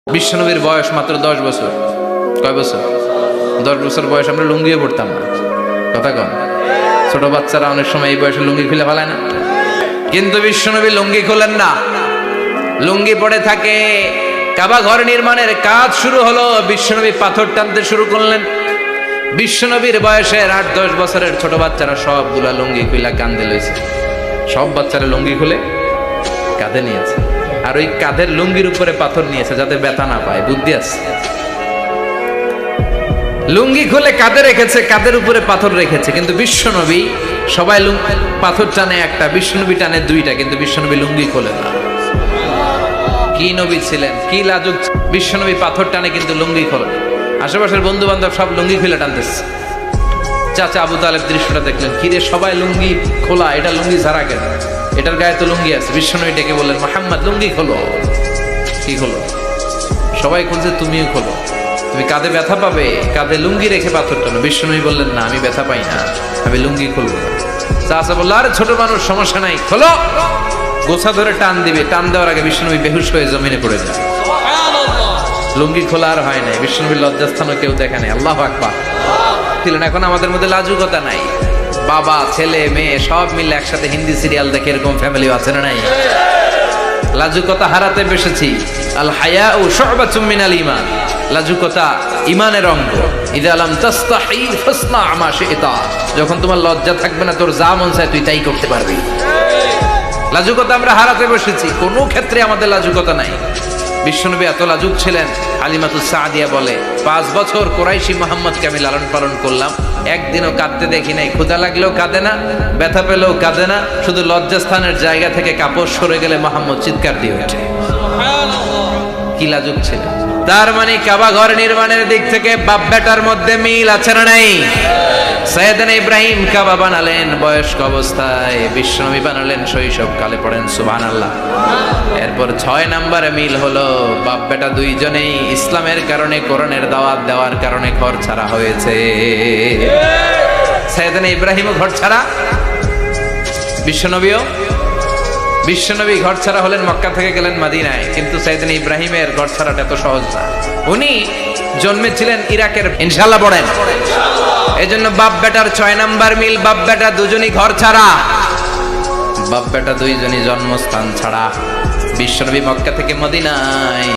বিশ্বনবীর বয়স মাত্র 10 বছর। কয় বছর? 10 বছর বয়স আমরা লুঙ্গিও পড়তাম না। কথা কন, ছোট বাচ্চারা অনেক সময় এই বয়সে লুঙ্গি খুলে ফেলায় না, কিন্তু বিশ্বনবী লুঙ্গি খোলেন না, লুঙ্গি পড়ে থাকে। কাবা ঘর নির্মাণের কাজ শুরু হলো, বিশ্বনবী পাথর টানতে শুরু করলেন। বিশ্বনবীর বয়সের 8-10 বছরের ছোট বাচ্চারা সবগুলা লুঙ্গি খুলে কাঁধে লইছে। সব বাচ্চারা লুঙ্গি খুলে কাঁধে নিয়েছে, আর ওই কাঁধের লুঙ্গির উপরে পাথর নিয়েছে যাতে ব্যথা না পায়। বুদ্ধি আছে। লুঙ্গি খুলে কাঁধে রেখেছে, কাঁধের উপরে পাথর রেখেছে, কিন্তু বিশ্বনবী সবাই পাথর টানে একটা, বিশ্বনবী টানে দুইটা, কিন্তু বিশ্বনবী লুঙ্গি খোলে না। কি নবী ছিলেন, কি লাজুক! বিশ্বনবী পাথর টানে কিন্তু লুঙ্গি খোলে। আশেপাশের বন্ধু বান্ধব সব লুঙ্গি খুলে টানতেছে। চাচা আবু তালেব দৃশ্যটা দেখলেন, কিরে সবাই লুঙ্গি খোলা, এটা লুঙ্গি ছাড়া কেন? এটার গায়ে তো লুঙ্গি আছে। বিশ্বনবী ডেকে বললেন, মুহাম্মদ লুঙ্গি খোলো। কি খোলো? সবাই খুলছে, তুমিও খোলো। তুমি কাঁধে ব্যথা পাবে, কাঁধে লুঙ্গি রেখে পাথর টানো। বিশ্বনবী বললেন, না আমি ব্যথা পাই না, আমি লুঙ্গি খুলবো না। চাচা বললো, আরে ছোট মানুষ, সমস্যা নাই, খোলো। গোছা ধরে টান দিবে, টান দেওয়ার আগে বিশ্বনবী বেহুশ হয়ে জমিনে পড়ে যায়। লুঙ্গি খোলা আর হয় নাই। বিশ্বনবীর লজ্জাস্থানও কেউ দেখে নাই। আল্লাহু আকবার। এখন আমাদের মধ্যে লাজুকতা নাই। বাবা ছেলে মেয়ে সব মিলে একসাথে হিন্দি সিরিয়াল দেখে, এরকম ফ্যামিলি আছে না নাই? লাজুকতা হারাতে বসেছি। আল হায়াউ শু'বাতুম মিনাল ঈমান। লাজুকতা ঈমানের অঙ্গ। ইযা লাম তাস্তাহি ফাসনা মা শি'তা। যখন তোমার লজ্জা থাকবে না, তোর যা মন চায় তুই তাই করতে পারবি। লাজুকতা আমরা হারাতে বসেছি, কোনো ক্ষেত্রে আমাদের লাজুকতা নাই। বিশ্বনবী এত লাজুক ছিলেন, হালিমাতুস সাদিয়া বলে, 5 বছর কুরাইশি মুহাম্মদকে আমি লালন পালন করলাম, একদিনও কাঁদতে দেখি নাই। ক্ষুধা লাগলেও কাঁদে না, ব্যথা পেলেও কাঁদে না, শুধু লজ্জাস্থানের জায়গা থেকে কাপড় সরে গেলে মুহাম্মদ চিৎকার দিয়ে ওঠে। কি লাজুক ছিলেন! তার মানে কাবা ঘর নির্মাণের দিক থেকে বাপ বেটার মধ্যে মিল আছে না নাই? সাইয়েদনা ইব্রাহিম কাবা বানালেন বয়স্ক অবস্থায়, বিশ্বনবী বানালেন শৈশবকালে। পড়েন সুবহানাল্লাহ। এরপর 6 নম্বরে মিল হলো, বাপ বেটা দুইজনেই ইসলামের কারণে, কোরআনের দাওয়াত দেওয়ার কারণে ঘর ছাড়া হয়েছে। সাইয়েদনা ইব্রাহিমও ঘর ছাড়া, বিশ্বনবী ঘর ছাড়া হলেন, মক্কা থেকে গেলেন মদিনায়। কিন্তু সাইয়েদনা ইব্রাহিমের ঘর ছাড়াটা এত সহজ না। উনি জন্মেছিলেন ইরাকের। ইনশাআল্লাহ পড়েন। এজন্য বাপ বেটার 6 নাম্বার মিল, বাপ বেটা দুজনই ঘর ছাড়া, বাপ বেটা দুইজনই জন্মস্থান ছাড়া। বিশ্বনবী মক্কা থেকে মদিনায়